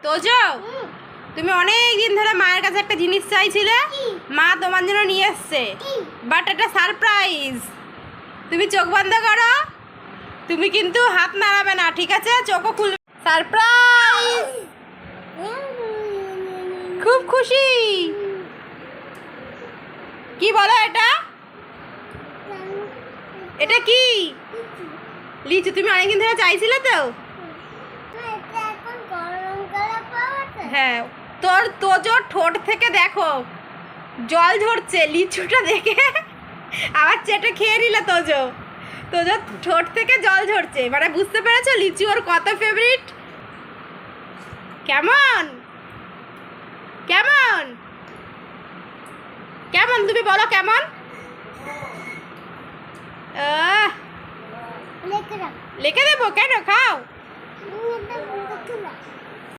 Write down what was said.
তোজো, তুমি অনেক দিন ধরে মায়ের কাছে একটা জিনিস চাইছিলে, মা তোমার জন্য নিয়ে এসছে, বাট এটা সারপ্রাইজ। তুমি চোখ বন্ধ করো, তুমি কিন্তু হাত নাড়াবে না, ঠিক আছে? চোখও খুলবে। সারপ্রাইজ! খুব খুশি। কি বলো এটা? এটা কি? লিচু। তুমি অনেকদিন ধরে চাইছিলে তো? হ্যাঁ, তোজোর ঠোঁট থেকে দেখো জল ঝরছে লিচুটা দেখে। আবার চেটে খেয়ে নিলে তোজোর ঠোঁট থেকে জল ঝরছে, মানে বুঝতে পেরেছো লিচু ওর কত ফেভারিট। কেমন কেমন কেমন তুমি বলো কেমন? লিখে দেবো? কেন? খাও।